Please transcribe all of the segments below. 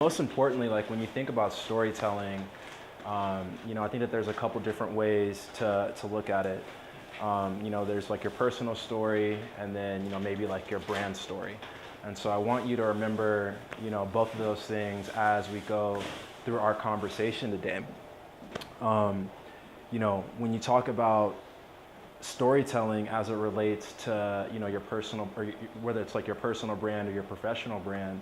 Most importantly, like when you think about storytelling, I think that there's a couple different ways to look at it. There's like your personal story and then, maybe like your brand story. And so I want you to remember, both of those things as we go through our conversation today. When you talk about storytelling as it relates to, your personal, or whether it's like your personal brand or your professional brand,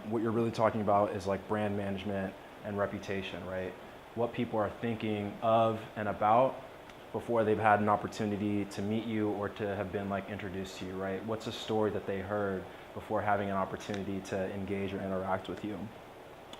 what you're really talking about is like brand management and reputation, right? What people are thinking of and about before they've had an opportunity to meet you or to have been like introduced to you, right? What's a story that they heard before having an opportunity to engage or interact with you?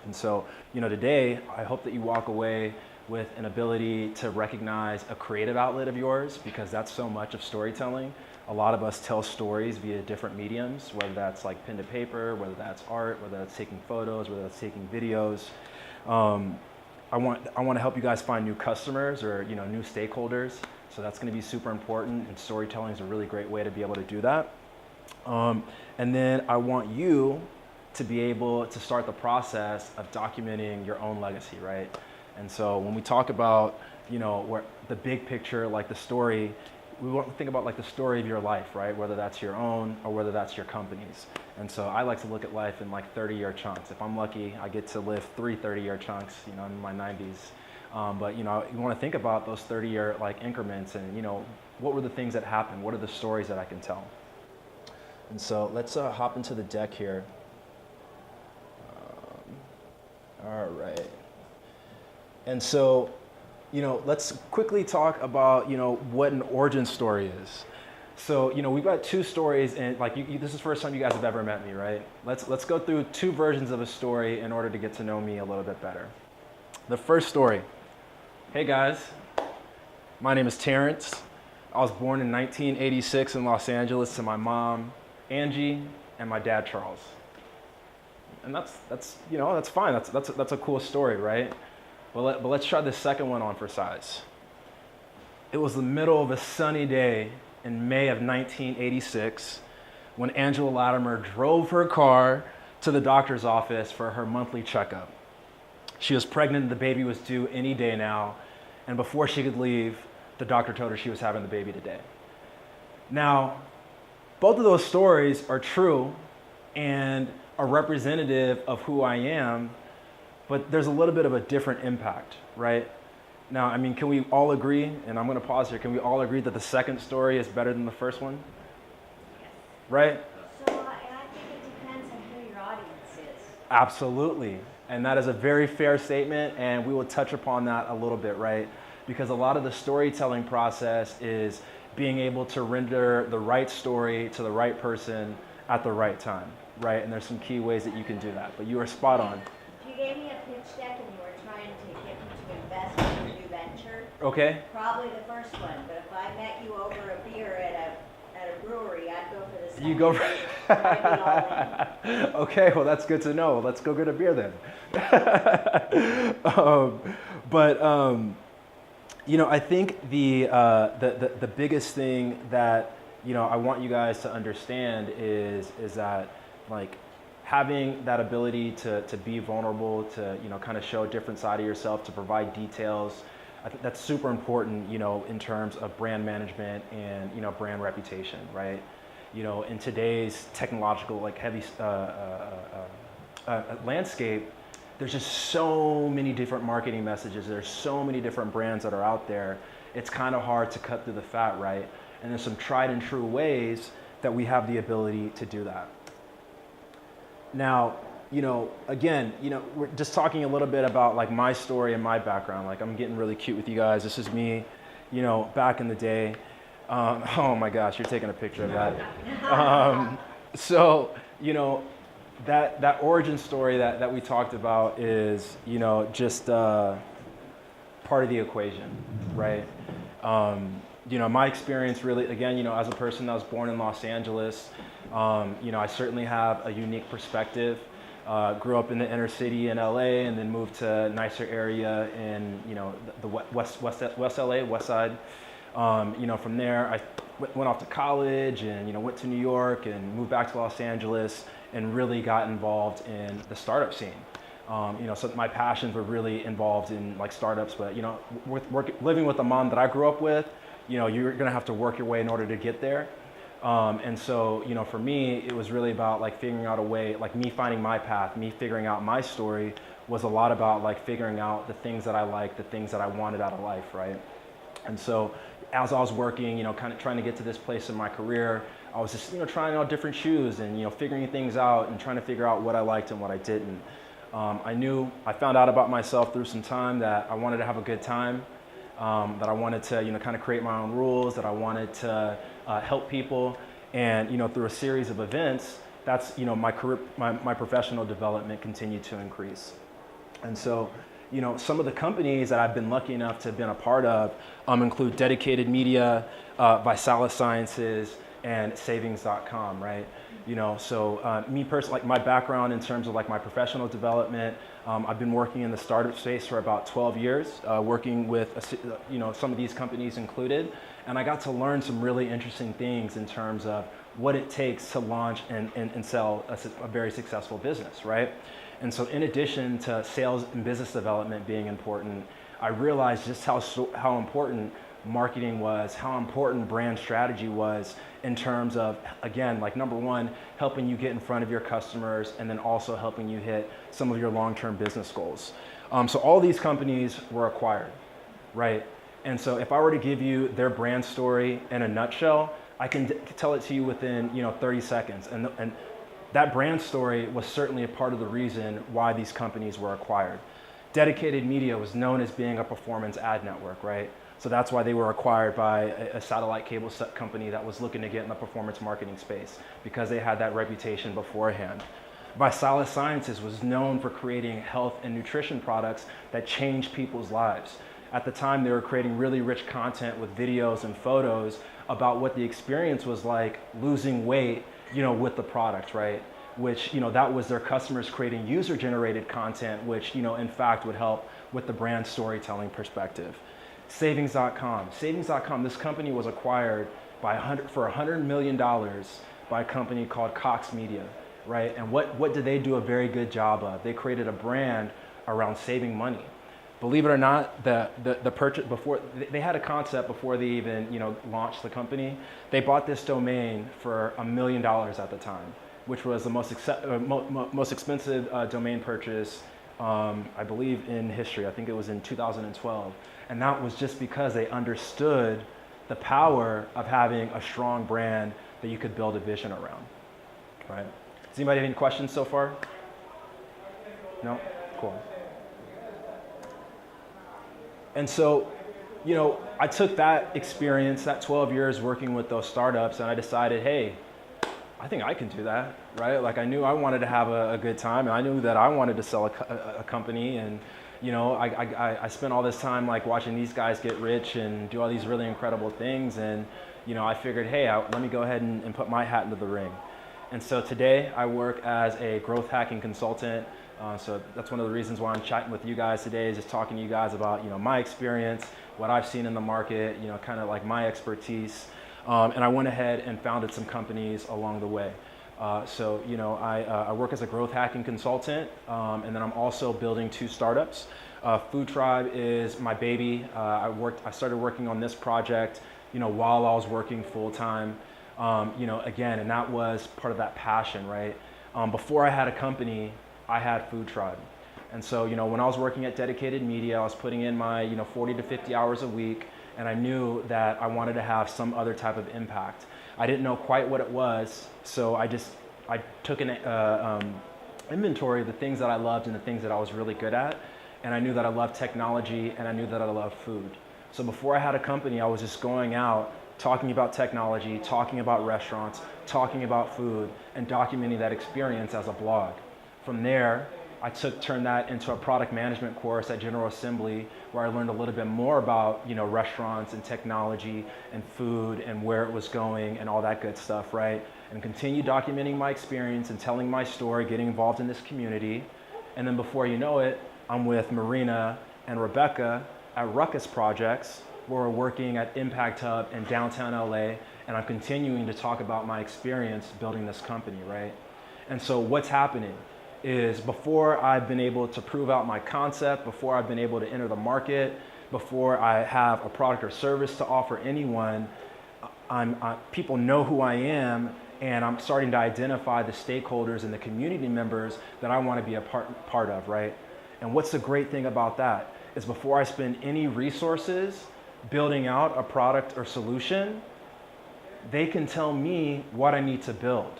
And so, today, I hope that you walk away with an ability to recognize a creative outlet of yours, because that's so much of storytelling. A lot of us tell stories via different mediums, whether that's like pen to paper, whether that's art, whether that's taking photos, whether that's taking videos. I want to help you guys find new customers or new stakeholders. So that's going to be super important, and storytelling is a really great way to be able to do that. And then I want you to be able to start the process of documenting your own legacy, right? And so when we talk about, where the big picture, like the story, we want to think about like the story of your life, right? Whether that's your own or whether that's your company's. And so I like to look at life in like 30-year chunks. If I'm lucky, I get to live 3 30-year chunks, in my 90s. But you want to think about those 30-year like increments, and what were the things that happened? What are the stories that I can tell? And so let's hop into the deck here. All right. And so, let's quickly talk about, what an origin story is. So, we've got 2 stories, and like this is the first time you guys have ever met me, right? Let's go through 2 versions of a story in order to get to know me a little bit better. The first story. Hey guys, my name is Terrence. I was born in 1986 in Los Angeles to my mom, Angie, and my dad, Charles. And that's fine. That's a cool story, right? But let's try the second one on for size. It was the middle of a sunny day in May of 1986 when Angela Latimer drove her car to the doctor's office for her monthly checkup. She was pregnant and the baby was due any day now, and before she could leave, the doctor told her she was having the baby today. Now, both of those stories are true and are representative of who I am, but there's a little bit of a different impact, right? Now, can we all agree, and I'm going to pause here, can we all agree that the second story is better than the first one? Yes. Right? So, and I think it depends on who your audience is. Absolutely. And that is a very fair statement, and we will touch upon that a little bit, right? Because a lot of the storytelling process is being able to render the right story to the right person at the right time, right? And there's some key ways that you can do that, but you are spot on. If you gave me a pitch deck and you were trying to get me to invest in a new venture, Okay. probably the first one. But if I met you over a beer at a brewery, I'd go for the second. You go for I'd be all in. Okay, well that's good to know. Let's go get a beer then. I think the biggest thing that I want you guys to understand is that like having that ability to be vulnerable, to kind of show a different side of yourself, to provide details. I think that's super important, in terms of brand management and brand reputation, right? In today's technological like heavy landscape, there's just so many different marketing messages. There's so many different brands that are out there. It's kind of hard to cut through the fat, right? And there's some tried and true ways that we have the ability to do that. Now, again, we're just talking a little bit about like my story and my background. Like I'm getting really cute with you guys. This is me, back in the day. Oh my gosh, you're taking a picture of that. That origin story that we talked about is, just part of the equation, right? My experience really, again, as a person that was born in Los Angeles, I certainly have a unique perspective. Grew up in the inner city in LA and then moved to a nicer area in, the West LA, West Side. From there, I went off to college and, went to New York and moved back to Los Angeles. and really got involved in the startup scene. So my passions were really involved in like startups, but living with the mom that I grew up with, you're gonna have to work your way in order to get there. And so, for me, it was really about like figuring out a way, like me finding my path, me figuring out my story was a lot about like figuring out the things that I liked, the things that I wanted out of life, right? And so as I was working, kind of trying to get to this place in my career, I was just, trying out different shoes and, figuring things out and trying to figure out what I liked and what I didn't. I found out about myself through some time that I wanted to have a good time, that I wanted to, kind of create my own rules, that I wanted to help people. And, through a series of events, that's, my career, my professional development continued to increase. And so, some of the companies that I've been lucky enough to have been a part of include Dedicated Media, Visalis Sciences, and Savings.com, right? Me personally, like my background in terms of like my professional development, I've been working in the startup space for about 12 years, working with, some of these companies included. And I got to learn some really interesting things in terms of what it takes to launch and sell a very successful business, right? And so in addition to sales and business development being important, I realized just how important marketing was, how important brand strategy was in terms of, again, like number one, helping you get in front of your customers and then also helping you hit some of your long-term business goals. So all these companies were acquired, right? And so if I were to give you their brand story in a nutshell, I can tell it to you within 30 seconds. And that brand story was certainly a part of the reason why these companies were acquired. Dedicated Media was known as being a performance ad network, right? So that's why they were acquired by a satellite cable company that was looking to get in the performance marketing space because they had that reputation beforehand. Visalis Sciences was known for creating health and nutrition products that changed people's lives. At the time, they were creating really rich content with videos and photos about what the experience was like losing weight, with the product, right? Which, that was their customers creating user-generated content, which, in fact would help with the brand storytelling perspective. Savings.com, this company was acquired for $100 million by a company called Cox Media, right? And what did they do a very good job of? They created a brand around saving money. Believe it or not, the purchase before they had a concept before they even launched the company. They bought this domain for $1 million at the time, which was the most expensive domain purchase, I believe, in history. I think it was in 2012, and that was just because they understood the power of having a strong brand that you could build a vision around. Right? Does anybody have any questions so far? No? Cool. And so, I took that experience, that 12 years working with those startups, and I decided, hey, I think I can do that, right? Like I knew I wanted to have a good time, and I knew that I wanted to sell a company, and I spent all this time like watching these guys get rich and do all these really incredible things, and I figured, hey, let me go ahead and put my hat into the ring. And so today I work as a growth hacking consultant. So that's one of the reasons why I'm chatting with you guys today, is just talking to you guys about my experience, what I've seen in the market, kind of like my expertise. And I went ahead and founded some companies along the way. I work as a growth hacking consultant, and then I'm also building 2 startups. Food Tribe is my baby. I started working on this project, while I was working full time. Again, and that was part of that passion, right? Before I had a company, I had Food Tribe. And so, when I was working at Dedicated Media, I was putting in my, 40 to 50 hours a week, and I knew that I wanted to have some other type of impact. I didn't know quite what it was, so I took an inventory of the things that I loved and the things that I was really good at, and I knew that I loved technology, and I knew that I loved food. So before I had a company, I was just going out, talking about technology, talking about restaurants, talking about food, and documenting that experience as a blog. From there, I turned that into a product management course at General Assembly, where I learned a little bit more about, restaurants and technology and food and where it was going and all that good stuff, right? And continued documenting my experience and telling my story, getting involved in this community. And then before you know it, I'm with Marina and Rebecca at Ruckus Projects, where we're working at Impact Hub in downtown LA, and I'm continuing to talk about my experience building this company, right? And so what's happening is before I've been able to prove out my concept, before I've been able to enter the market, before I have a product or service to offer anyone, people know who I am, and I'm starting to identify the stakeholders and the community members that I want to be a part of, right? And what's the great thing about that is before I spend any resources building out a product or solution, they can tell me what I need to build.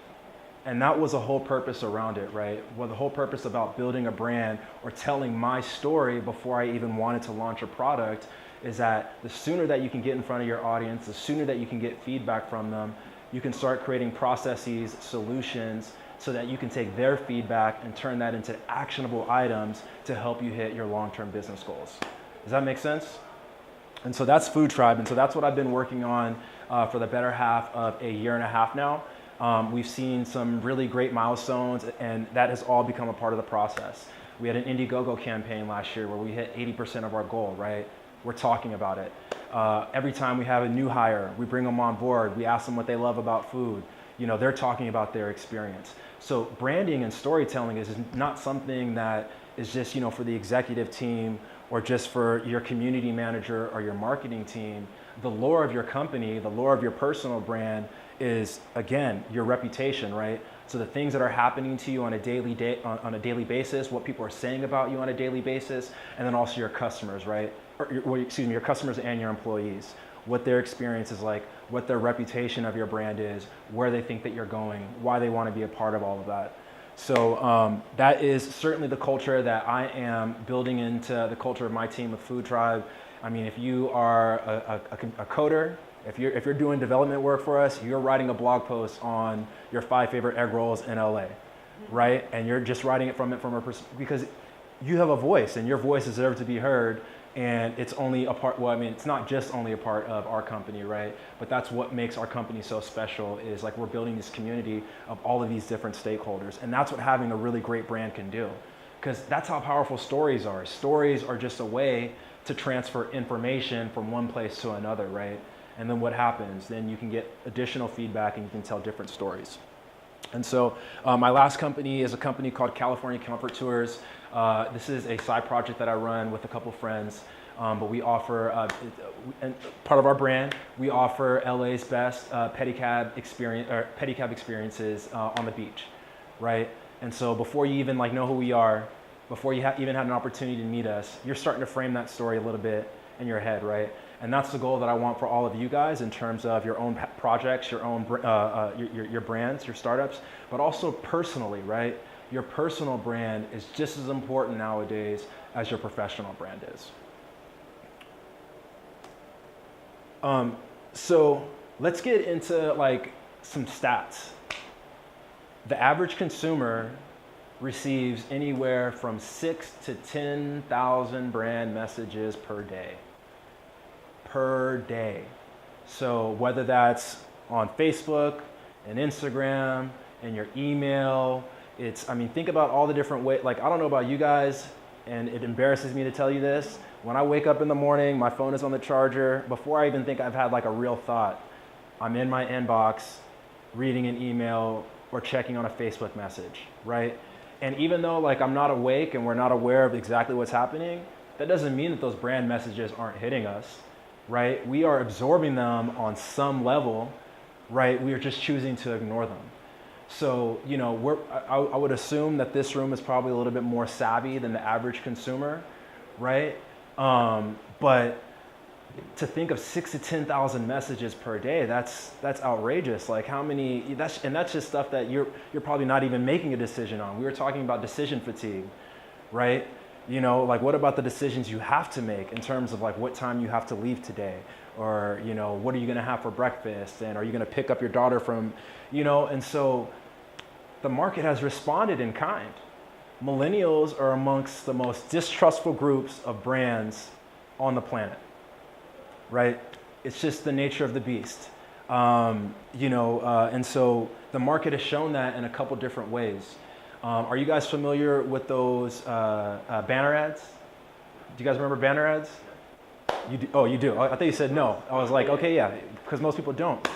And that was the whole purpose around it, right? Well, the whole purpose about building a brand or telling my story before I even wanted to launch a product is that the sooner that you can get in front of your audience, the sooner that you can get feedback from them, you can start creating processes, solutions, so that you can take their feedback and turn that into actionable items to help you hit your long-term business goals. Does that make sense? And so that's Food Tribe, and so that's what I've been working on for the better half of a year and a half now. We've seen some really great milestones, and that has all become a part of the process. We had an Indiegogo campaign last year where we hit 80% of our goal, right? We're talking about it. Every time we have a new hire, we bring them on board, we ask them what they love about food. You know, they're talking about their experience. So branding and storytelling is not something that is just, you know, for the executive team or just for your community manager or your marketing team. The lore of your company, the lore of your personal brand is, again, your reputation, right? So the things that are happening to you on a daily basis, what people are saying about you on a daily basis, and then also your customers, right? Your customers and your employees, what their experience is like, what their reputation of your brand is, where they think that you're going, why they want to be a part of all of that. So that is certainly the culture that I am building into the culture of my team with Food Tribe. I mean, if you are a coder, if you're doing development work for us, you're writing a blog post on your 5 favorite egg rolls in LA, right? And you're just writing it from because you have a voice, and your voice deserves to be heard. And it's only a part, well, I mean, it's not just only a part of our company, right? But that's what makes our company so special, is like we're building this community of all of these different stakeholders. And that's what having a really great brand can do. Because that's how powerful stories are. Stories are just a way to transfer information from one place to another, right? And then what happens? Then you can get additional feedback and you can tell different stories. And so my last company is a company called California Comfort Tours. This is a side project that I run with a couple friends, but we offer, and part of our brand, we offer LA's best pedicab experiences on the beach, right? And so before you even know who we are, before you even had an opportunity to meet us, you're starting to frame that story a little bit in your head, right? And that's the goal that I want for all of you guys in terms of your own projects, your own your brands, your startups, but also personally, right? Your personal brand is just as important nowadays as your professional brand is. So let's get into some stats. The average consumer receives anywhere from 6,000 to 10,000 brand messages per day. Per day. So whether that's on Facebook and Instagram and your email, think about all the different ways. I don't know about you guys, and it embarrasses me to tell you this. When I wake up in the morning, my phone is on the charger. Before I even think I've had a real thought, I'm in my inbox, reading an email or checking on a Facebook message, right? And even though I'm not awake and we're not aware of exactly what's happening, that doesn't mean that those brand messages aren't hitting us, right? We are absorbing them on some level, right? We are just choosing to ignore them. So, I would assume that this room is probably a little bit more savvy than the average consumer, right? But to think of 6,000 to 10,000 messages per day, that's outrageous. How many? That's just stuff that you're probably not even making a decision on. We were talking about decision fatigue, right? What about the decisions you have to make in terms of what time you have to leave today, or what are you going to have for breakfast, and are you going to pick up your daughter from, and so the market has responded in kind. Millennials are amongst the most distrustful groups of brands on the planet, right? It's just the nature of the beast, and so the market has shown that in a couple different ways. Are you guys familiar with those banner ads? Do you guys remember banner ads? You do? Oh, you do. I thought you said no. I was like, okay, yeah, because most people don't.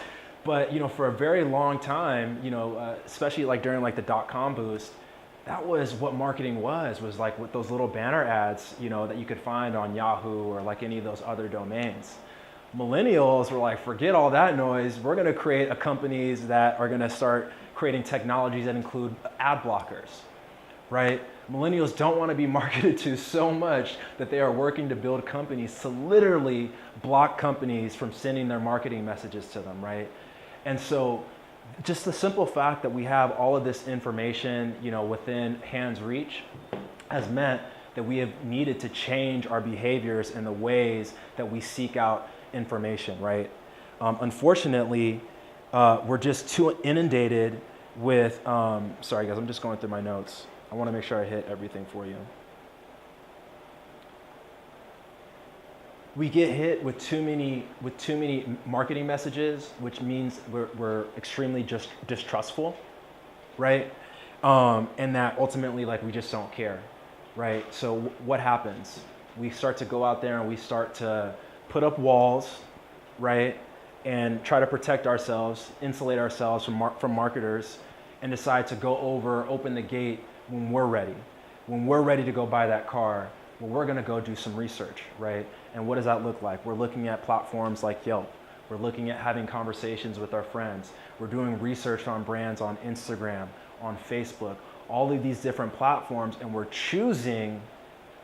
But for a very long time, especially like during like the dot-com boost, that was what marketing was like with those little banner ads, that you could find on Yahoo or like any of those other domains. Millennials were like, forget all that noise. We're going to create companies that are going to start creating technologies that include ad blockers, right? Millennials don't want to be marketed to so much that they are working to build companies to literally block companies from sending their marketing messages to them, right? And so just the simple fact that we have all of this information, within hand's reach has meant that we have needed to change our behaviors and the ways that we seek out information, right? Unfortunately, we're just too inundated with, sorry guys, I'm just going through my notes. I want to make sure I hit everything for you. We get hit with too many marketing messages, which means we're extremely just distrustful, right? And that ultimately, like, we just don't care, right? So what happens? We start to go out there and we start to put up walls, right? And try to protect ourselves, insulate ourselves from marketers, and decide to open the gate when we're ready to go buy that car. Well, we're going to go do some research, right? And what does that look like? We're looking at platforms like Yelp. We're looking at having conversations with our friends. We're doing research on brands on Instagram, on Facebook, all of these different platforms, and we're choosing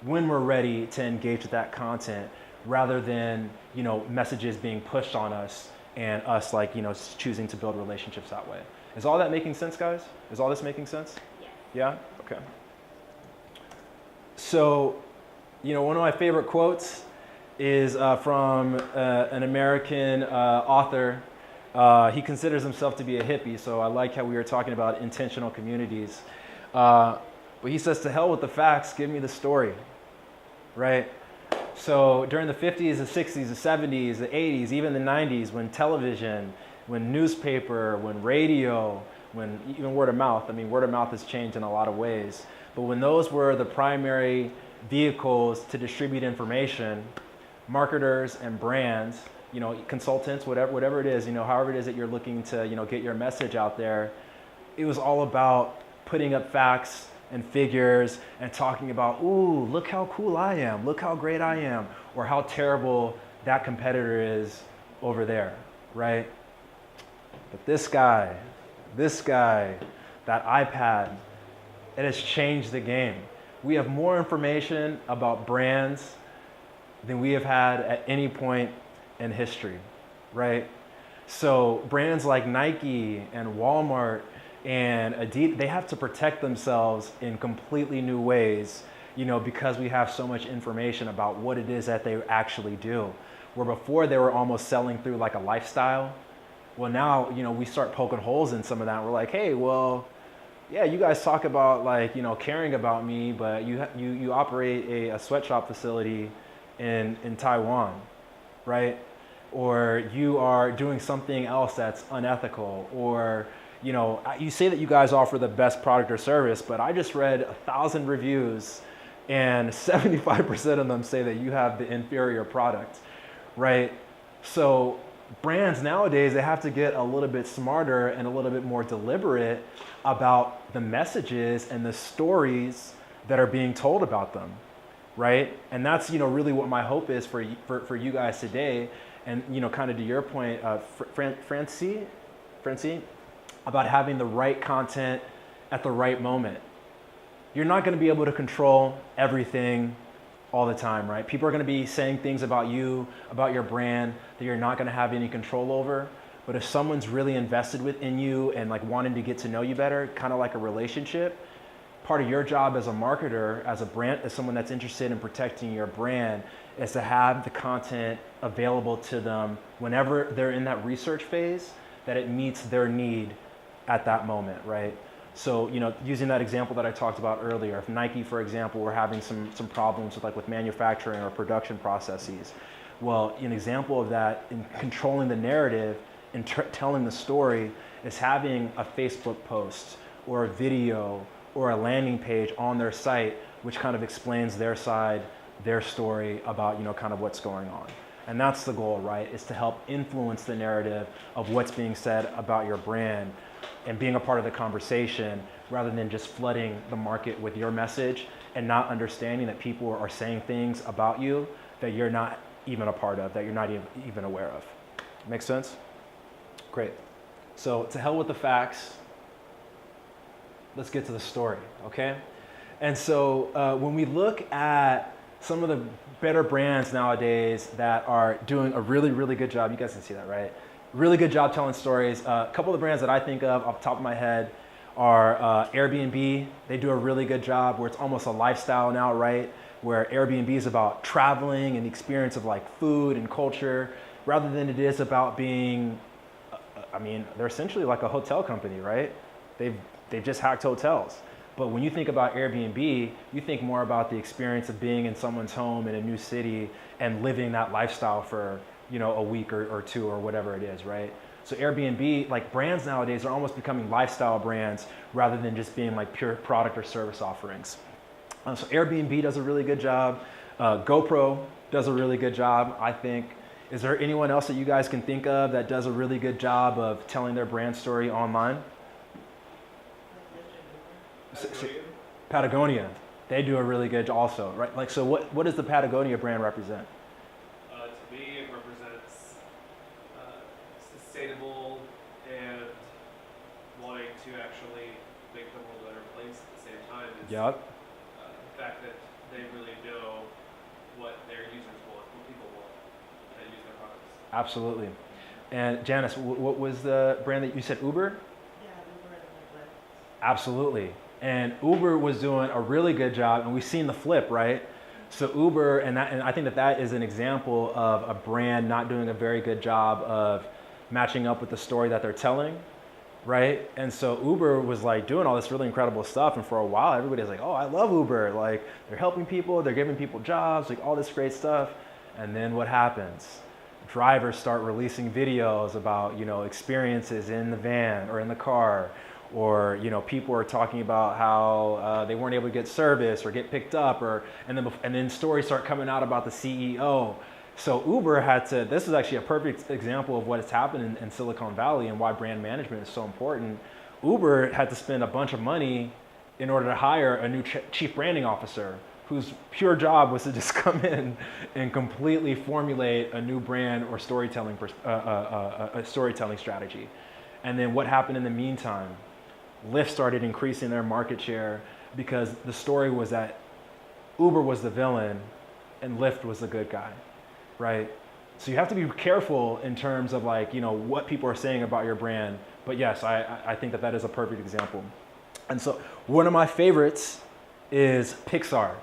when we're ready to engage with that content rather than, messages being pushed on us and us choosing to build relationships that way. Is all that making sense, guys? Is all this making sense? Yeah? Okay. So, one of my favorite quotes is from an American author. He considers himself to be a hippie, so I like how we were talking about intentional communities. But he says, to hell with the facts, give me the story, right? So during the 50s, the 60s, the 70s, the 80s, even the 90s, when television, when newspaper, when radio, when even word of mouth, word of mouth has changed in a lot of ways, but when those were the primary vehicles to distribute information, marketers and brands, consultants, whatever it is, however it is that you're looking to, get your message out there, it was all about putting up facts and figures and talking about, ooh, look how cool I am, look how great I am, or how terrible that competitor is over there, right? But this guy, that iPad, it has changed the game. We have more information about brands than we have had at any point in history, right? So brands like Nike and Walmart and Adidas, they have to protect themselves in completely new ways, because we have so much information about what it is that they actually do. Where before they were almost selling through like a lifestyle. Well, now, we start poking holes in some of that. We're like, hey, well, yeah, you guys talk about caring about me, but you operate a sweatshop facility in Taiwan, right? Or you are doing something else that's unethical, or you say that you guys offer the best product or service, but I just read 1,000 reviews and 75% of them say that you have the inferior product, right? So brands nowadays, they have to get a little bit smarter and a little bit more deliberate about the messages and the stories that are being told about them, right? And that's, really what my hope is for you guys today. And, kind of to your point, Francine, about having the right content at the right moment. You're not going to be able to control everything all the time, right? People are going to be saying things about you, about your brand that you're not going to have any control over. But if someone's really invested in you and wanting to get to know you better, kind of like a relationship, part of your job as a marketer, as a brand, as someone that's interested in protecting your brand, is to have the content available to them whenever they're in that research phase, that it meets their need at that moment, right? So, using that example that I talked about earlier, if Nike, for example, were having some problems with manufacturing or production processes, well, an example of that in controlling the narrative and telling the story is having a Facebook post or a video or a landing page on their site, which kind of explains their side, their story about, kind of what's going on. And that's the goal, right? Is to help influence the narrative of what's being said about your brand and being a part of the conversation rather than just flooding the market with your message and not understanding that people are saying things about you that you're not even a part of, that you're not even aware of. Make sense? Great. So to hell with the facts, let's get to the story, okay? And so when we look at some of the better brands nowadays that are doing a really, really good job, you guys can see that, right? Really good job telling stories. A couple of the brands that I think of off the top of my head are Airbnb. They do a really good job where it's almost a lifestyle now, right? Where Airbnb is about traveling and the experience of like food and culture rather than it is about being, I mean, they're essentially like a hotel company, right? They've just hacked hotels. But when you think about Airbnb, you think more about the experience of being in someone's home in a new city and living that lifestyle for, you know, a week or two or whatever it is, right? So Airbnb, like brands nowadays are almost becoming lifestyle brands rather than just being like pure product or service offerings. So Airbnb does a really good job. GoPro does a really good job, I think. Is there anyone else that you guys can think of that does a really good job of telling their brand story online? Patagonia, they do a really good also, right? Like, so what does the Patagonia brand represent? To me, it represents sustainable and wanting to actually make the world a better place at the same time. It's, Yep. the fact that they really know what their users want, what people want, that use their products. Absolutely. And Janice, what was the brand that you said, Uber? Yeah, Uber and Lyft. Absolutely. And Uber was doing a really good job, and we've seen the flip, right? So Uber, and I think that is an example of a brand not doing a very good job of matching up with the story that they're telling, right? And so Uber was like doing all this really incredible stuff, and for a while, everybody's like, oh, I love Uber. Like, they're helping people, they're giving people jobs, like all this great stuff. And then what happens? Drivers start releasing videos about, you know, experiences in the van or in the car, or, you know, people are talking about how they weren't able to get service or get picked up, and then stories start coming out about the CEO. So Uber had to, this is actually a perfect example of what has happened in Silicon Valley and why brand management is so important. Uber had to spend a bunch of money in order to hire a new chief branding officer whose pure job was to just come in and completely formulate a new brand or storytelling strategy. And then what happened in the meantime? Lyft started increasing their market share because the story was that Uber was the villain and Lyft was the good guy, right? So you have to be careful in terms of like, you know, what people are saying about your brand. But yes, I think that is a perfect example. And so one of my favorites is Pixar.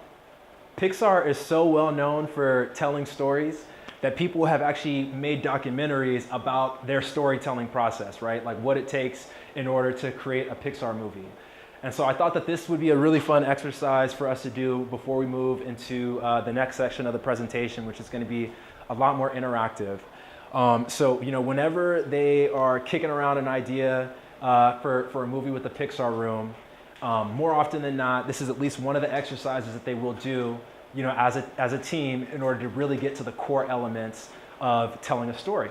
Pixar is so well known for telling stories that people have actually made documentaries about their storytelling process, right? Like what it takes in order to create a Pixar movie. And so I thought that this would be a really fun exercise for us to do before we move into the next section of the presentation, which is going to be a lot more interactive. So, you know, whenever they are kicking around an idea for a movie with the Pixar room, more often than not, this is at least one of the exercises that they will do, you know, as a team in order to really get to the core elements of telling a story.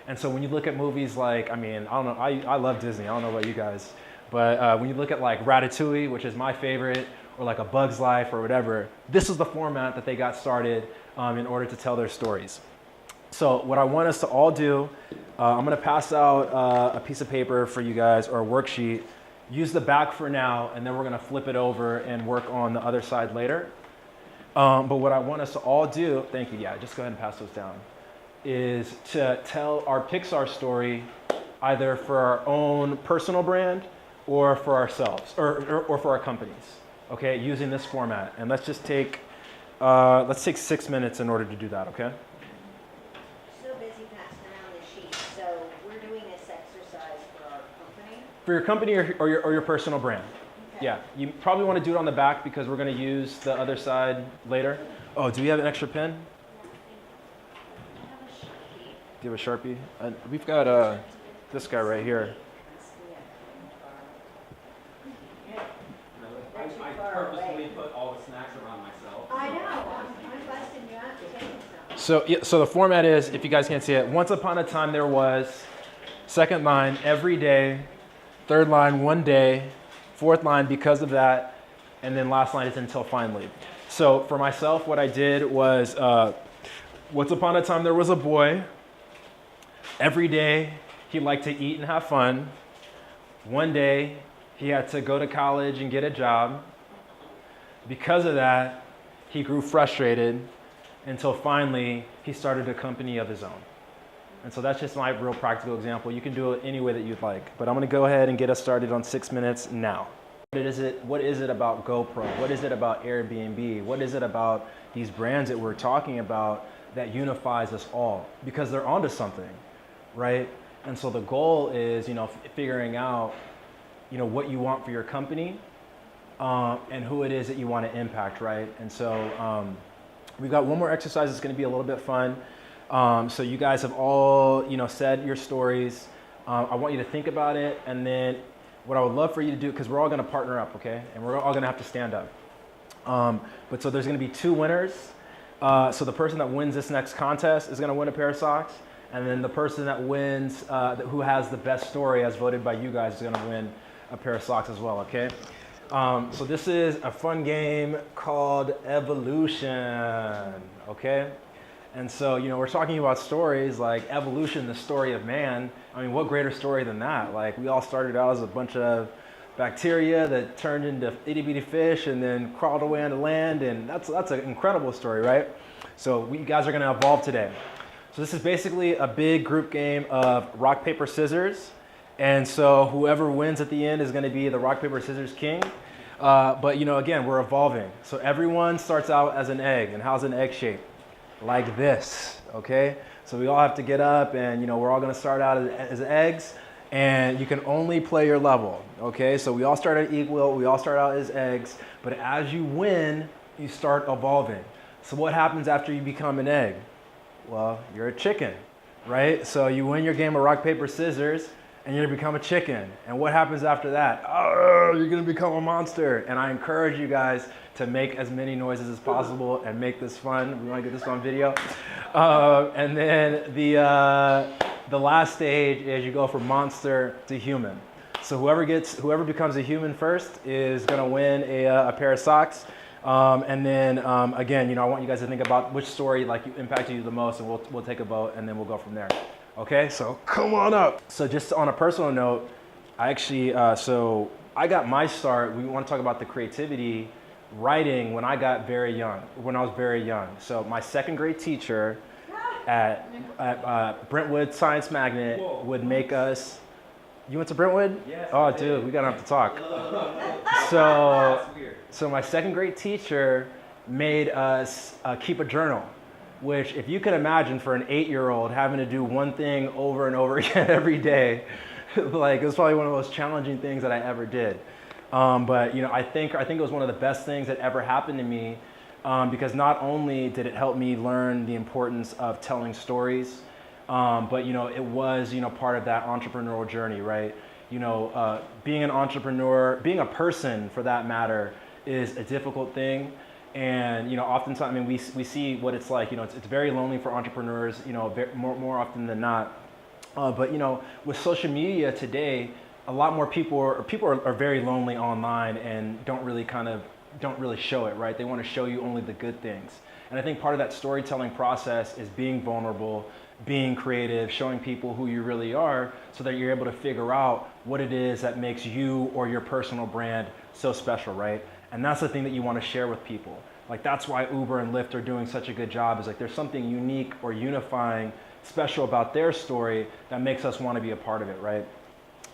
And so when you look at movies like, I mean, I don't know, I love Disney, I don't know about you guys, but when you look at like Ratatouille, which is my favorite, or like A Bug's Life or whatever, this is the format that they got started in order to tell their stories. So what I want us to all do, I'm gonna pass out a piece of paper for you guys, or a worksheet. Use the back for now, and then we're gonna flip it over and work on the other side later. But what I want us to all do, thank you, yeah, just go ahead and pass those down, is to tell our Pixar story either for our own personal brand or for ourselves, or for our companies, okay, using this format. And let's just take, let's take 6 minutes in order to do that, okay? So busy passing around the sheet, so we're doing this exercise for our company. For your company or your personal brand. Okay. Yeah, you probably want to do it on the back because we're going to use the other side later. Oh, do we have an extra pen? Do you have a Sharpie? We've got this guy right here. I purposely put all the snacks around myself. I know, I'm busting you out to take some. So, yeah, so the format is, if you guys can't see it, once upon a time there was, second line, every day, third line, one day, fourth line, because of that, and then last line is until finally. So for myself, what I did was, once upon a time there was a boy. Every day he liked to eat and have fun. One day he had to go to college and get a job. Because of that, he grew frustrated until finally he started a company of his own. And so that's just my real practical example. You can do it any way that you'd like, but I'm gonna go ahead and get us started on 6 minutes now. What is it about GoPro? What is it about Airbnb? What is it about these brands that we're talking about that unifies us all? Because they're onto something, right? And so the goal is, figuring out, what you want for your company, and who it is that you want to impact, right? And so we've got one more exercise that's going to be a little bit fun. So you guys have all, said your stories. I want you to think about it, and then what I would love for you to do, because we're all going to partner up, okay? And we're all going to have to stand up. But so there's going to be 2 winners. So the person that wins this next contest is going to win a pair of socks, and then the person that wins, who has the best story as voted by you guys, is going to win a pair of socks as well, okay? So this is a fun game called Evolution, okay? And so, we're talking about stories like evolution, the story of man. I mean, what greater story than that? Like, we all started out as a bunch of bacteria that turned into itty bitty fish and then crawled away on the land, and that's an incredible story, right? So you guys are gonna evolve today. So this is basically a big group game of rock, paper, scissors. And so whoever wins at the end is gonna be the rock, paper, scissors king. But again, we're evolving. So everyone starts out as an egg. And how's an egg shaped? Like this, okay? So we all have to get up, and we're all gonna start out as eggs, and you can only play your level, okay? So we all start at equal, we all start out as eggs, but as you win, you start evolving. So what happens after you become an egg? Well, you're a chicken, right? So you win your game of rock, paper, scissors, and you're gonna become a chicken. And what happens after that? Oh, you're gonna become a monster. And I encourage you guys to make as many noises as possible and make this fun. We wanna get this on video. And then the last stage is you go from monster to human. So whoever becomes a human first is gonna win a pair of socks. And then again, I want you guys to think about which story impacted you the most, and we'll take a vote, and then we'll go from there. Okay, so come on up. So just on a personal note, I actually, so I got my start, we want to talk about the creativity, writing when I was very young. So my second grade teacher at Brentwood Science Magnet would make us, you went to Brentwood? Yes. Oh, dude, we gotta have to talk. So my second grade teacher made us keep a journal, which if you can imagine for an 8-year-old having to do one thing over and over again every day, it was probably one of the most challenging things that I ever did. But I think it was one of the best things that ever happened to me, because not only did it help me learn the importance of telling stories, but it was part of that entrepreneurial journey, right? Being an entrepreneur, being a person for that matter, is a difficult thing. And oftentimes, we see what it's like. It's very lonely for entrepreneurs. More often than not. But with social media today, a lot more people are very lonely online and don't really show it, right? They want to show you only the good things. And I think part of that storytelling process is being vulnerable, being creative, showing people who you really are, so that you're able to figure out what it is that makes you or your personal brand so special, right? And that's the thing that you want to share with people. That's why Uber and Lyft are doing such a good job, is there's something unique or unifying, special about their story that makes us want to be a part of it, right?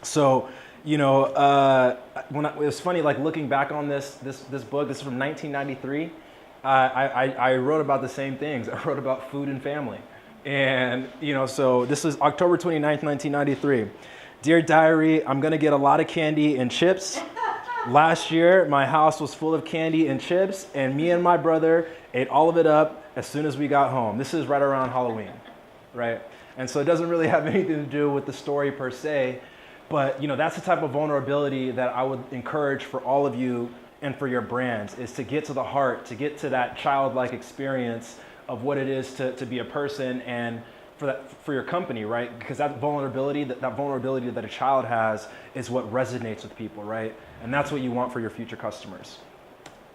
So, it was funny, looking back on this book, this is from 1993, I wrote about the same things. I wrote about food and family. And, so this is October 29th, 1993. Dear Diary, I'm going to get a lot of candy and chips. Last year, my house was full of candy and chips, and me and my brother ate all of it up as soon as we got home. This is right around Halloween, right? And so it doesn't really have anything to do with the story per se, but that's the type of vulnerability that I would encourage for all of you and for your brands, is to get to the heart, to get to that childlike experience of what it is to be a person and for your company, right? Because that vulnerability that a child has is what resonates with people, right? And that's what you want for your future customers.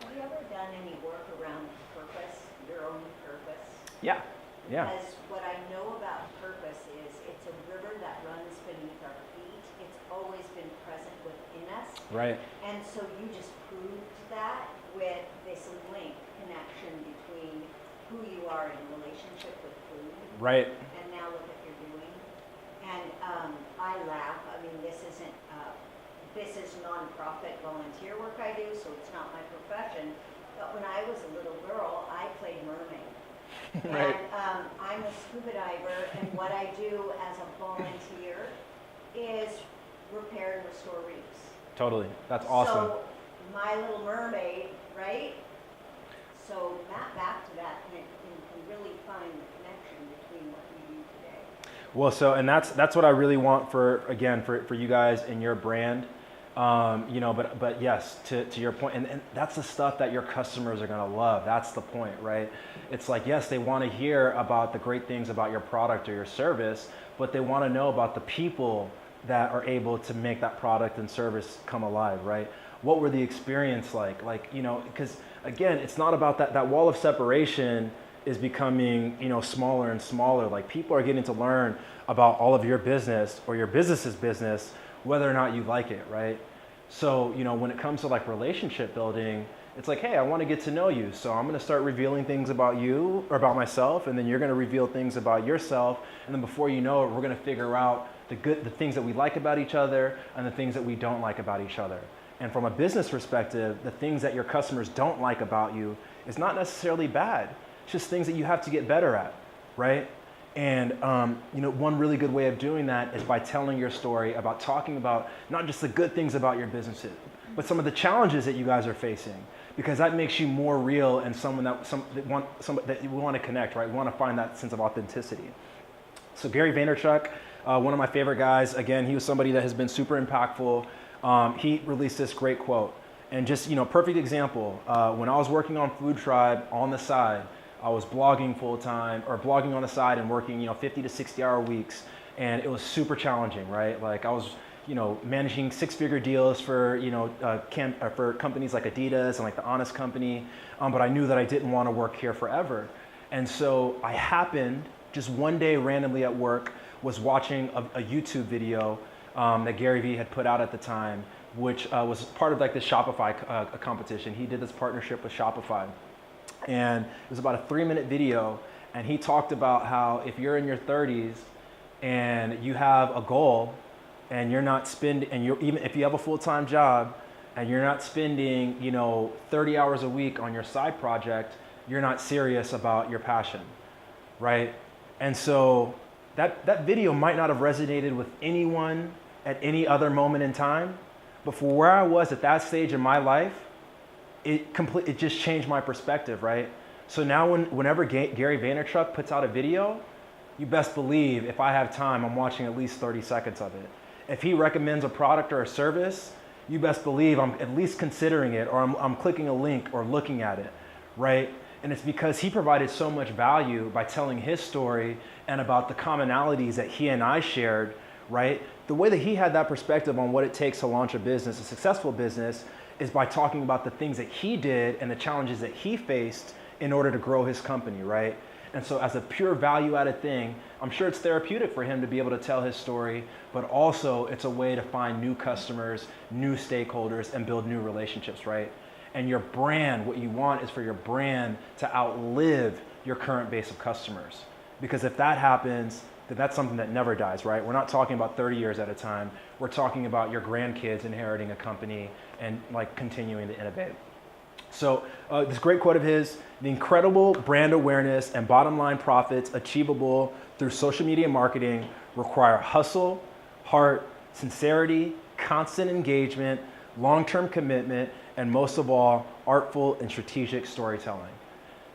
Have you ever done any work around purpose, your own purpose? Yeah, yeah. Because what I know about purpose is it's a river that runs beneath our feet. It's always been present within us. Right. And so you just proved that with this link connection between who you are in relationship with food. Right. And now look what you're doing. And I laugh. I mean, this is nonprofit volunteer work I do, so it's not my profession. But when I was a little girl, I played mermaid. Right. And I'm a scuba diver, and what I do as a volunteer is repair and restore reefs. Totally. That's awesome. So my little mermaid, right? So map back to that and can really find the connection between what you do today. Well, so, and that's what I really want for you guys and your brand. But yes, to your point, and that's the stuff that your customers are going to love. That's the point, right? It's like, yes, they want to hear about the great things about your product or your service, but they want to know about the people that are able to make that product and service come alive, right? What were the experience like? Like, because again, it's not about that wall of separation is becoming, smaller and smaller. Like, people are getting to learn about all of your business or your business's business, whether or not you like it, right? So, when it comes to like relationship building, it's like, hey, I want to get to know you. So I'm going to start revealing things about you or about myself, and then you're going to reveal things about yourself. And then before you know it, we're going to figure out the things that we like about each other and the things that we don't like about each other. And from a business perspective, the things that your customers don't like about you is not necessarily bad. It's just things that you have to get better at, right? And one really good way of doing that is by telling your story, about talking about not just the good things about your businesses, but some of the challenges that you guys are facing, because that makes you more real and someone that you want to connect, right? We want to find that sense of authenticity. So Gary Vaynerchuk, one of my favorite guys, again, he was somebody that has been super impactful. He released this great quote, and just, perfect example. When I was working on Food Tribe on the side, I was blogging full time or blogging on the side and working, 50 to 60 hour weeks. And it was super challenging, right? Like, I was, managing 6-figure deals for, for companies like Adidas and like the Honest Company. But I knew that I didn't want to work here forever. And so I happened just one day randomly at work was watching a YouTube video that Gary Vee had put out at the time, which was part of like the Shopify competition. He did this partnership with Shopify. And it was about a 3-minute video, and he talked about how if you're in your 30s and you have a goal and you're not spending, and even if you have a full-time job and you're not spending, 30 hours a week on your side project, you're not serious about your passion, right? And so that video might not have resonated with anyone at any other moment in time, but for where I was at that stage in my life, it just changed my perspective, right? So now whenever Gary Vaynerchuk puts out a video, you best believe if I have time, I'm watching at least 30 seconds of it. If he recommends a product or a service, you best believe I'm at least considering it, or I'm clicking a link or looking at it, right? And it's because he provided so much value by telling his story and about the commonalities that he and I shared, right? The way that he had that perspective on what it takes to launch a business, a successful business, is by talking about the things that he did and the challenges that he faced in order to grow his company, right? And so as a pure value-added thing, I'm sure it's therapeutic for him to be able to tell his story, but also it's a way to find new customers, new stakeholders, and build new relationships, right? And your brand, what you want is for your brand to outlive your current base of customers. Because if that happens, then that's something that never dies, right? We're not talking about 30 years at a time. We're talking about your grandkids inheriting a company and like continuing to innovate. So this great quote of his: the incredible brand awareness and bottom line profits achievable through social media marketing require hustle, heart, sincerity, constant engagement, long-term commitment, and most of all, artful and strategic storytelling.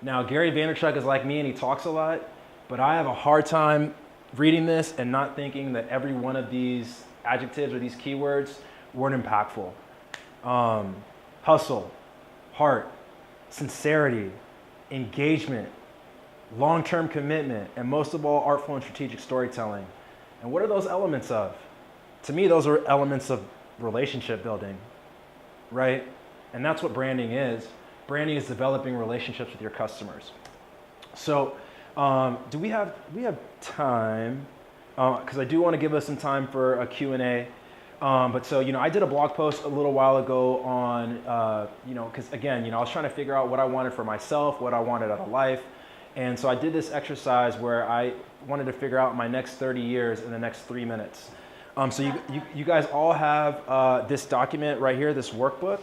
Now, Gary Vaynerchuk is like me and he talks a lot, but I have a hard time reading this and not thinking that every one of these adjectives or these keywords weren't impactful. Hustle, heart, sincerity, engagement, long-term commitment, and most of all, artful and strategic storytelling. And what are those elements of? To me, those are elements of relationship building, right? And that's what branding is. Branding is developing relationships with your customers. So, do we have time? Because I do want to give us some time for a Q&A. But so, I did a blog post a little while ago on, because again, I was trying to figure out what I wanted for myself, what I wanted out of life. And so I did this exercise where I wanted to figure out my next 30 years in the next 3 minutes. So you guys all have this document right here, this workbook.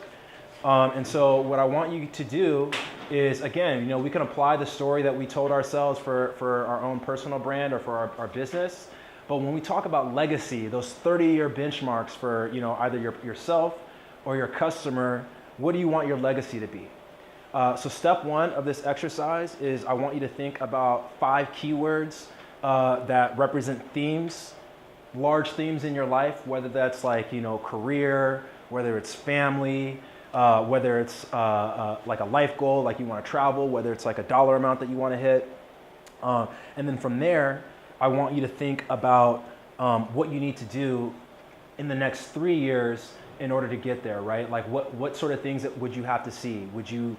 And so what I want you to do is, again, we can apply the story that we told ourselves for our own personal brand or for our business. But when we talk about legacy, those 30-year benchmarks for either yourself or your customer, what do you want your legacy to be? So step one of this exercise is I want you to think about 5 keywords that represent themes, large themes in your life, whether that's like, career, whether it's family, whether it's like a life goal, like you want to travel, whether it's like a dollar amount that you want to hit. And then from there, I want you to think about what you need to do in the next 3 years in order to get there, right? Like what sort of things would you have to see? Would you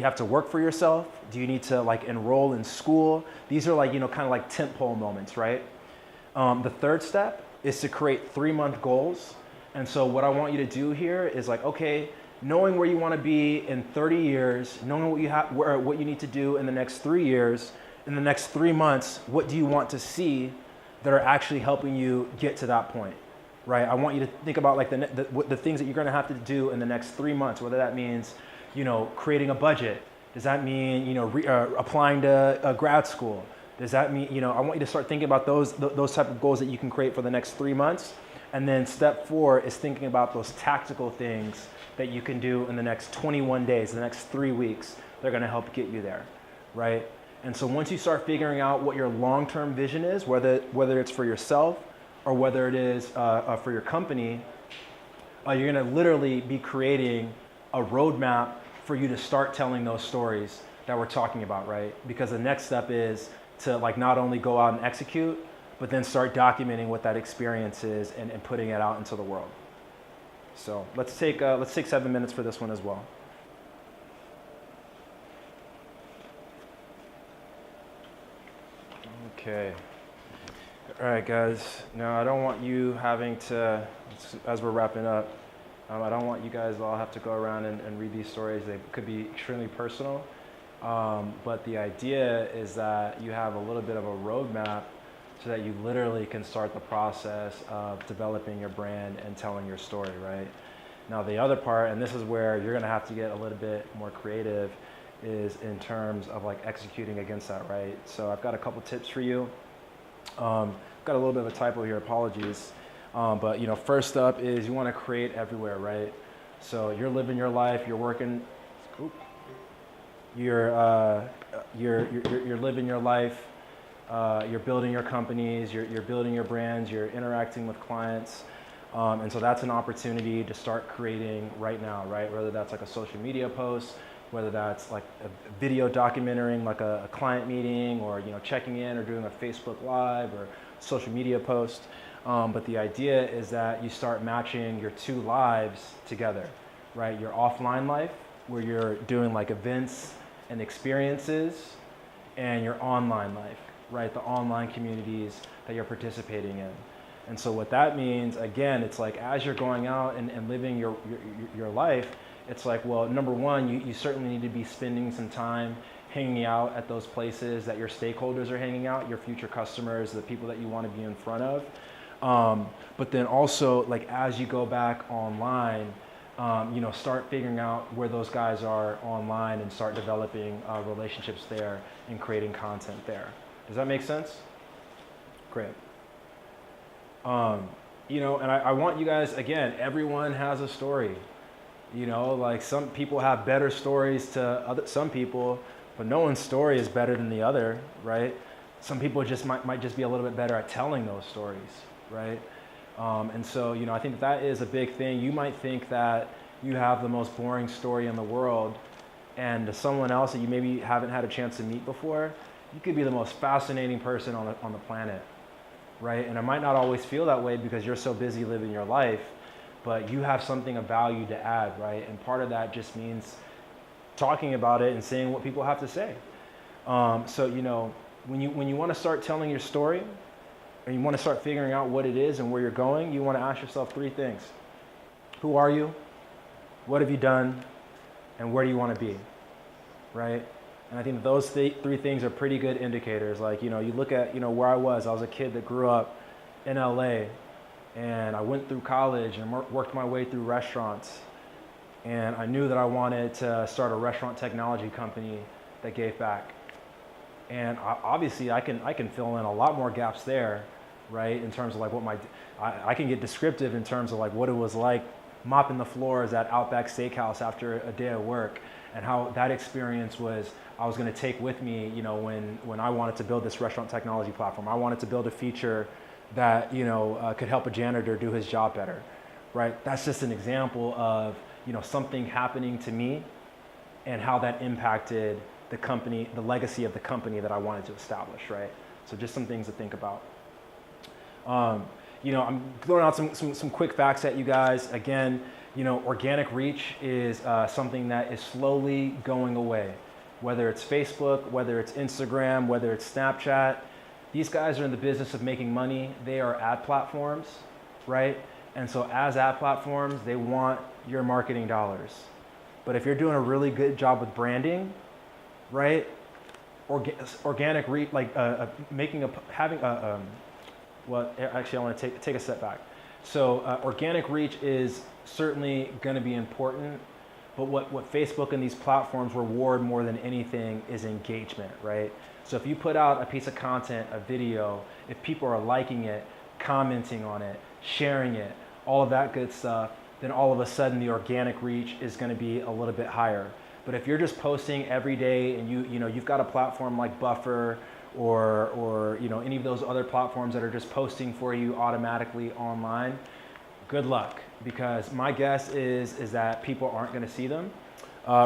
have to work for yourself? Do you need to like enroll in school? These are like, kind of like tentpole moments, right? The third step is to create 3-month goals. And so what I want you to do here is like, okay, knowing where you want to be in 30 years, knowing what you need to do in the next 3 years, in the next 3 months, what do you want to see that are actually helping you get to that point, right? I want you to think about like the things that you're going to have to do in the next 3 months, whether that means, creating a budget. Does that mean, applying to a grad school? Does that mean, I want you to start thinking about those type of goals that you can create for the next 3 months. And then step 4 is thinking about those tactical things that you can do in the next 21 days, the next 3 weeks. They're going to help get you there, right? And so once you start figuring out what your long-term vision is, whether it's for yourself or whether it is for your company, you're going to literally be creating a roadmap for you to start telling those stories that we're talking about, right? Because the next step is to like not only go out and execute, but then start documenting what that experience is and putting it out into the world. So let's take 7 minutes for this one as well. Okay. All right, guys. Now I don't want you having to, as we're wrapping up, I don't want you guys all have to go around and read these stories. They could be extremely personal. But the idea is that you have a little bit of a roadmap so that you literally can start the process of developing your brand and telling your story, right? Now the other part, and this is where you're gonna have to get a little bit more creative, is in terms of like executing against that, right? So I've got a couple tips for you. Got a little bit of a typo here, apologies. But first up is you wanna create everywhere, right? So you're living your life, you're working, you're living your life, you're building your companies, you're building your brands, you're interacting with clients. And so that's an opportunity to start creating right now, right? Whether that's like a social media post, whether that's like a video documenting like a client meeting, or checking in or doing a Facebook Live or social media post. But the idea is that you start matching your 2 lives together, right? Your offline life, where you're doing like events and experiences, and your online life, right? The online communities that you're participating in. And so what that means, again, it's like as you're going out and living your life, it's like, well, number one, you certainly need to be spending some time hanging out at those places that your stakeholders are hanging out, your future customers, the people that you want to be in front of. But then also, like as you go back online, start figuring out where those guys are online and start developing relationships there and creating content there. Does that make sense? Great. And I want you guys, again, everyone has a story. Like some people have better stories to some people, but no one's story is better than the other, right? Some people just might just be a little bit better at telling those stories, right? And so, I think that is a big thing. You might think that you have the most boring story in the world, and to someone else that you maybe haven't had a chance to meet before, you could be the most fascinating person on the planet, right? And it might not always feel that way because you're so busy living your life, but you have something of value to add, right? And part of that just means talking about it and seeing what people have to say. So, you know, when you want to start telling your story, and you want to start figuring out what it is and where you're going, you want to ask yourself 3 things. Who are you? What have you done? And where do you want to be, right? And I think those 3 things are pretty good indicators. Like, you know, you look at, you know, where I was a kid that grew up in LA, and I went through college and worked my way through restaurants. And I knew that I wanted to start a restaurant technology company that gave back. And obviously I can fill in a lot more gaps there, right? In terms of like what I can get descriptive in terms of like what it was like mopping the floors at Outback Steakhouse after a day of work, and how that experience was, I was going to take with me, you know, when I wanted to build this restaurant technology platform. I wanted to build a feature that, you know, could help a janitor do his job better, right? That's just an example of, you know, something happening to me and how that impacted the company, the legacy of the company that I wanted to establish, right? So just some things to think about. You know, I'm throwing out some quick facts at you guys. Again, you know, organic reach is something that is slowly going away. Whether it's Facebook, whether it's Instagram, whether it's Snapchat, these guys are in the business of making money. They are ad platforms, right? And so as ad platforms, they want your marketing dollars. But if you're doing a really good job with branding, right? Organic reach, like well, actually I want to take a step back. So organic reach is certainly going to be important, but what Facebook and these platforms reward more than anything is engagement, right? So if you put out a piece of content, a video, if people are liking it, commenting on it, sharing it, all of that good stuff, then all of a sudden the organic reach is going to be a little bit higher. But if you're just posting every day and you know you've got a platform like Buffer or you know any of those other platforms that are just posting for you automatically online, good luck, because my guess is that people aren't going to see them.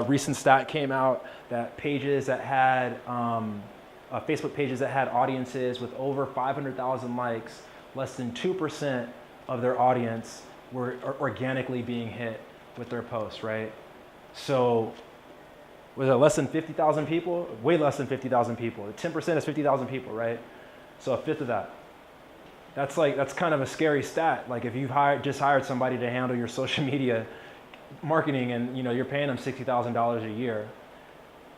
Recent stat came out that pages that had Facebook pages that had audiences with over 500,000 likes, less than 2% of their audience were organically being hit with their posts, right? So was it less than 50,000 people? Way less than 50,000 people. 10% is 50,000 people, right? So a fifth of that. That's kind of a scary stat. Like if you've just hired somebody to handle your social media marketing and you know you're paying them $60,000 a year,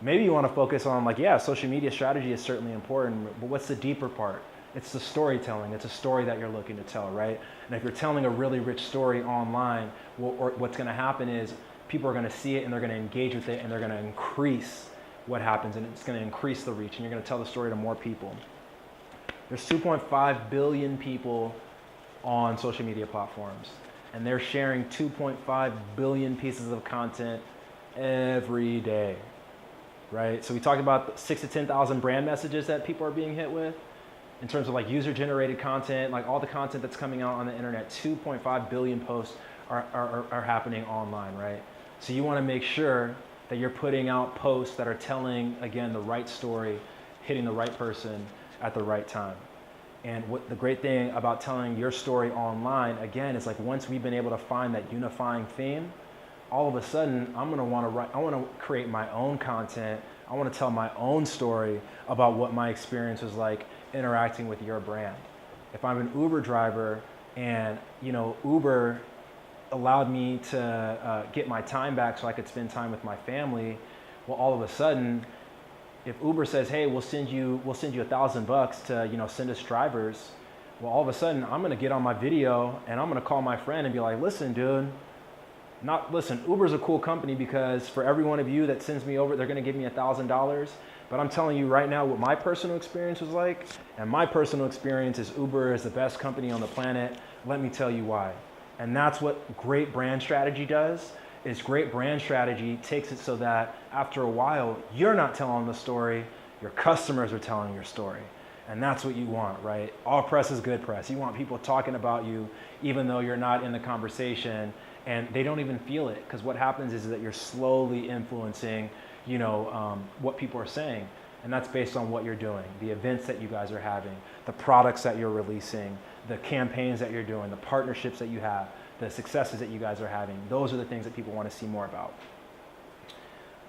maybe you want to focus on like, yeah, social media strategy is certainly important, but what's the deeper part? It's the storytelling. It's a story that you're looking to tell, right? And if you're telling a really rich story online, what's going to happen is people are going to see it and they're going to engage with it and they're going to increase what happens, and it's going to increase the reach, and you're going to tell the story to more people. There's 2.5 billion people on social media platforms, and they're sharing 2.5 billion pieces of content every day, right? So we talked about 6,000 to 10,000 brand messages that people are being hit with. In terms of like user-generated content, like all the content that's coming out on the internet, 2.5 billion posts are happening online, right? So you want to make sure that you're putting out posts that are telling, again, the right story, hitting the right person at the right time. And what the great thing about telling your story online, again, is like once we've been able to find that unifying theme, all of a sudden I want to create my own content. I want to tell my own story about what my experience was like interacting with your brand. If I'm an Uber driver and you know Uber allowed me to get my time back so I could spend time with my family, well, all of a sudden, if Uber says, "Hey, we'll send you $1,000 to you know send us drivers," well, all of a sudden I'm gonna get on my video and I'm gonna call my friend and be like, "Listen, dude, Uber's a cool company because for every one of you that sends me over, they're gonna give me $1,000. But I'm telling you right now what my personal experience was like, and my personal experience is Uber is the best company on the planet. Let me tell you why." And that's what great brand strategy does, is great brand strategy takes it so that after a while, you're not telling the story, your customers are telling your story. And that's what you want, right? All press is good press. You want people talking about you even though you're not in the conversation, and they don't even feel it, because what happens is that you're slowly influencing what people are saying. And that's based on what you're doing, the events that you guys are having, the products that you're releasing, the campaigns that you're doing, the partnerships that you have, the successes that you guys are having. Those are the things that people want to see more about.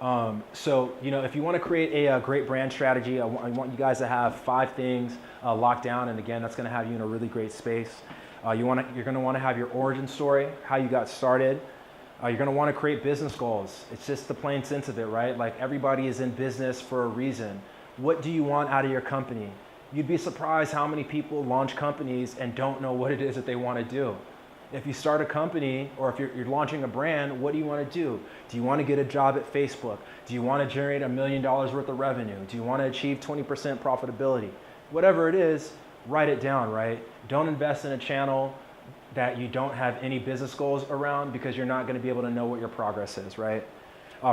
If you want to create a great brand strategy, I want you guys to have 5 things locked down. And again, that's going to have you in a really great space. You're going to want to have your origin story, how you got started. You're going to want to create business goals. It's just the plain sense of it, right? Like, everybody is in business for a reason. What do you want out of your company? You'd be surprised how many people launch companies and don't know what it is that they want to do. If you start a company, or if you're launching a brand, what do you want to do? Do you want to get a job at Facebook? Do you want to generate $1 million worth of revenue? Do you want to achieve 20% profitability? Whatever it is, write it down, right? Don't invest in a channel that you don't have any business goals around, because you're not going to be able to know what your progress is, right?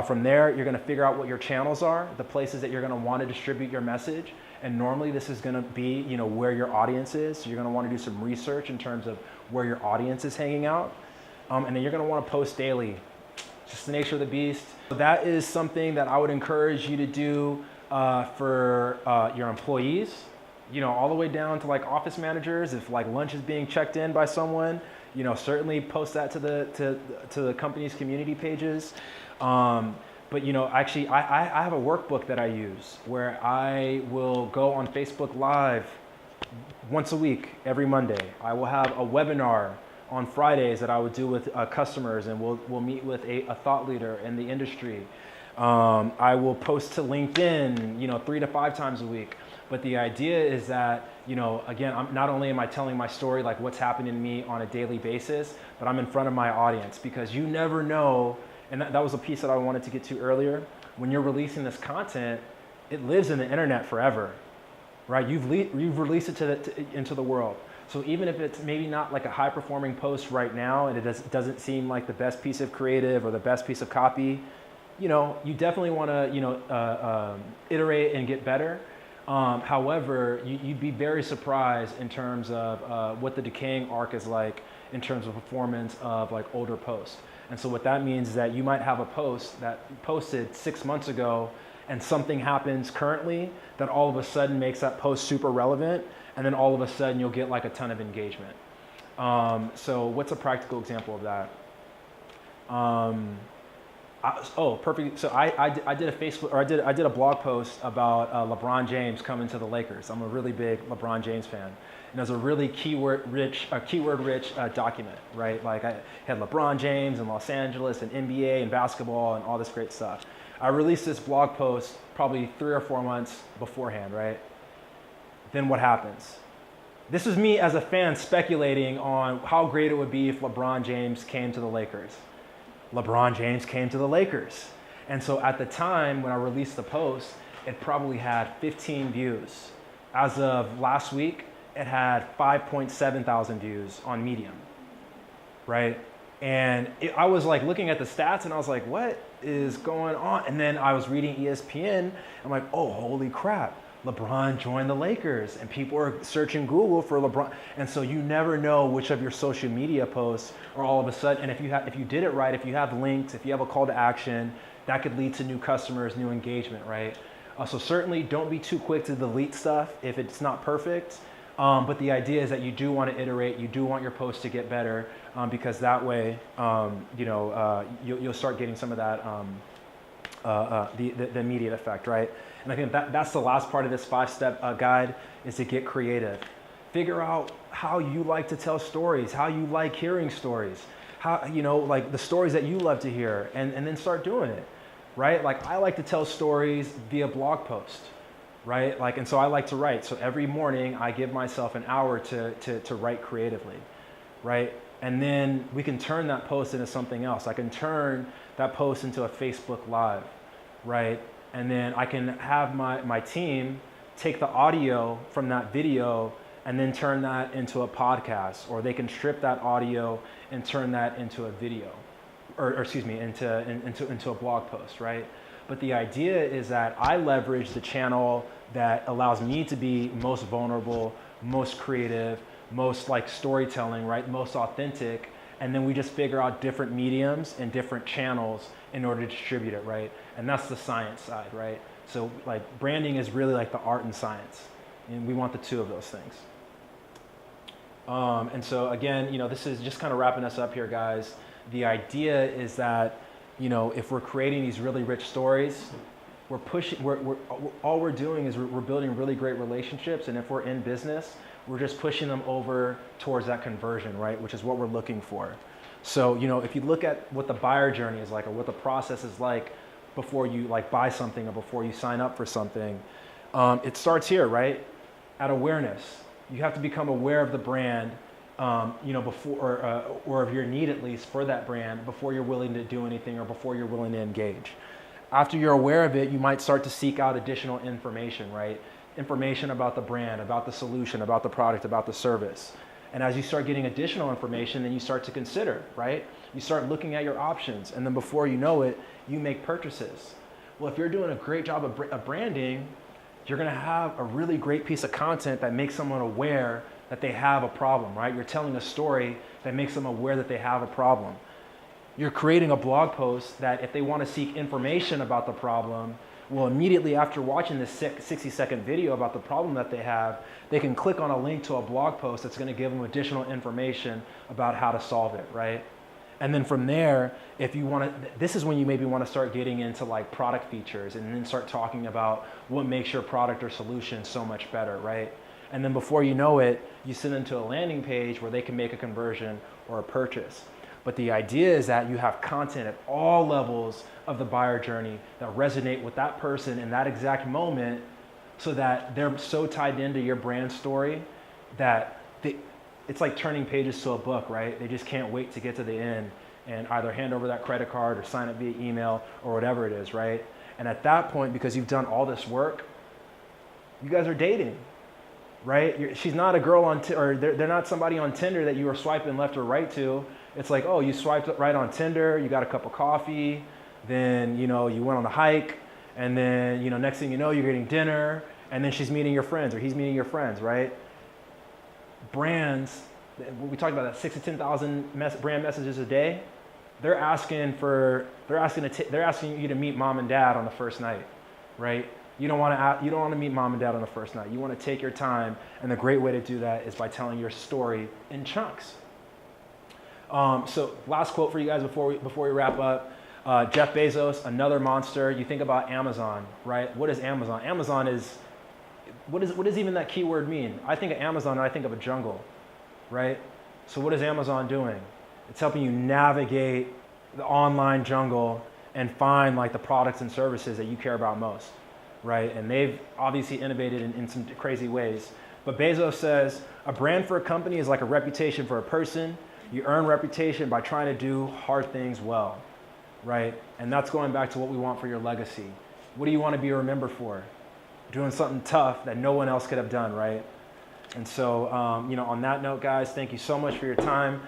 From there, you're going to figure out what your channels are, the places that you're going to want to distribute your message. And normally this is going to be, where your audience is. So you're going to want to do some research in terms of where your audience is hanging out. And then you're going to want to post daily. Just the nature of the beast. So that is something that I would encourage you to do for your employees. All the way down to like office managers. If like lunch is being checked in by someone, certainly post that to the company's community pages. But actually, I have a workbook that I use where I will go on Facebook Live once a week, every Monday. I will have a webinar on Fridays that I would do with customers, and we'll meet with a thought leader in the industry. I will post to LinkedIn, 3 to 5 times a week. But the idea is that, again, not only am I telling my story, like what's happening to me on a daily basis, but I'm in front of my audience, because you never know. And that was a piece that I wanted to get to earlier. When you're releasing this content, it lives in the internet forever, right? You've released it into the world. So even if it's maybe not like a high performing post right now, and it doesn't seem like the best piece of creative or the best piece of copy, you definitely want to, iterate and get better. However, you'd be very surprised in terms of what the decaying arc is like in terms of performance of like older posts. And so what that means is that you might have a post that you posted 6 months ago, and something happens currently that all of a sudden makes that post super relevant, and then all of a sudden you'll get like a ton of engagement. So what's a practical example of that? Perfect. So I did a Facebook, or I did a blog post about LeBron James coming to the Lakers. I'm a really big LeBron James fan, and it was a really keyword rich document, right? Like I had LeBron James and Los Angeles and NBA and basketball and all this great stuff. I released this blog post probably 3 or 4 months beforehand, right? Then what happens? This is me as a fan speculating on how great it would be if LeBron James came to the Lakers. LeBron James came to the Lakers. And so at the time when I released the post, it probably had 15 views. As of last week, it had 5.7 thousand views on Medium, right? And I was like looking at the stats and I was like, what is going on? And then I was reading ESPN. I'm like, oh, holy crap. LeBron joined the Lakers, and people are searching Google for LeBron. And so you never know which of your social media posts are all of a sudden, and if you did it right, if you have links, if you have a call to action, that could lead to new customers, new engagement, right? So certainly don't be too quick to delete stuff if it's not perfect. But the idea is that you do want to iterate, you do want your posts to get better, because that way, you'll start getting some of that, the immediate effect, right? And I think that's the last part of this 5-step guide, is to get creative. Figure out how you like to tell stories, how you like hearing stories, how, like the stories that you love to hear, and then start doing it, right? Like I like to tell stories via blog post, right? Like, and so I like to write. So every morning I give myself an hour to write creatively, right? And then we can turn that post into something else. I can turn that post into a Facebook Live, right? And then I can have my team take the audio from that video and then turn that into a podcast, or they can strip that audio and turn that into a video, or excuse me, into a blog post, right? But the idea is that I leverage the channel that allows me to be most vulnerable, most creative, most like storytelling, right? Most authentic. And then we just figure out different mediums and different channels in order to distribute it, right? And that's the science side, right? So like branding is really like the art and science. And we want the two of those things. And so again, this is just kind of wrapping us up here, guys. The idea is that, if we're creating these really rich stories, we're all we're doing is we're building really great relationships. And if we're in business, we're just pushing them over towards that conversion, right? Which is what we're looking for. So, if you look at what the buyer journey is like, or what the process is like before you like buy something or before you sign up for something, it starts here, right? At awareness. You have to become aware of the brand, before, or of your need at least for that brand before you're willing to do anything or before you're willing to engage. After you're aware of it, you might start to seek out additional information, right? Information about the brand, about the solution, about the product, about the service. And as you start getting additional information, then you start to consider, right? You start looking at your options, and then before you know it, you make purchases. Well, if you're doing a great job of branding, you're gonna have a really great piece of content that makes someone aware that they have a problem, right? You're telling a story that makes them aware that they have a problem. You're creating a blog post that if they wanna seek information about the problem, well, immediately after watching this 60-second video about the problem that they have, they can click on a link to a blog post that's gonna give them additional information about how to solve it, right? And then from there, if you want to, this is when you maybe want to start getting into like product features and then start talking about what makes your product or solution so much better, right? And then before you know it, you send them to a landing page where they can make a conversion or a purchase. But the idea is that you have content at all levels of the buyer journey that resonate with that person in that exact moment so that they're so tied into your brand story that it's like turning pages to a book, right? They just can't wait to get to the end and either hand over that credit card or sign up via email or whatever it is, right? And at that point, because you've done all this work, you guys are dating, right? She's not a girl on, or they're not somebody on Tinder that you are swiping left or right to. It's like, oh, you swiped right on Tinder, you got a cup of coffee, then, you went on a hike, and then, next thing you know, you're getting dinner, and then she's meeting your friends or he's meeting your friends, right? Brands, we talked about that 6 to 10,000 brand messages a day. They're asking you to meet mom and dad on the first night, right? You don't want to meet mom and dad on the first night. You want to take your time, and the great way to do that is by telling your story in chunks. So last quote for you guys before we wrap up. Jeff Bezos, another monster. You think about Amazon, right? What is Amazon? Amazon is, what does even that keyword mean? I think of Amazon and I think of a jungle, right? So what is Amazon doing? It's helping you navigate the online jungle and find like the products and services that you care about most, right? And they've obviously innovated in some crazy ways. But Bezos says, a brand for a company is like a reputation for a person. You earn reputation by trying to do hard things well, right? And that's going back to what we want for your legacy. What do you want to be remembered for? Doing something tough that no one else could have done, right? And so, on that note, guys, thank you so much for your time.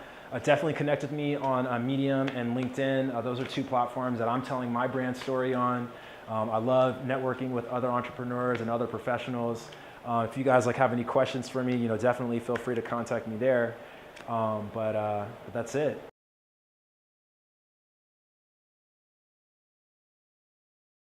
Definitely connect with me on Medium and LinkedIn. Those are two platforms that I'm telling my brand story on. I love networking with other entrepreneurs and other professionals. If you guys have any questions for me, definitely feel free to contact me there. But that's it.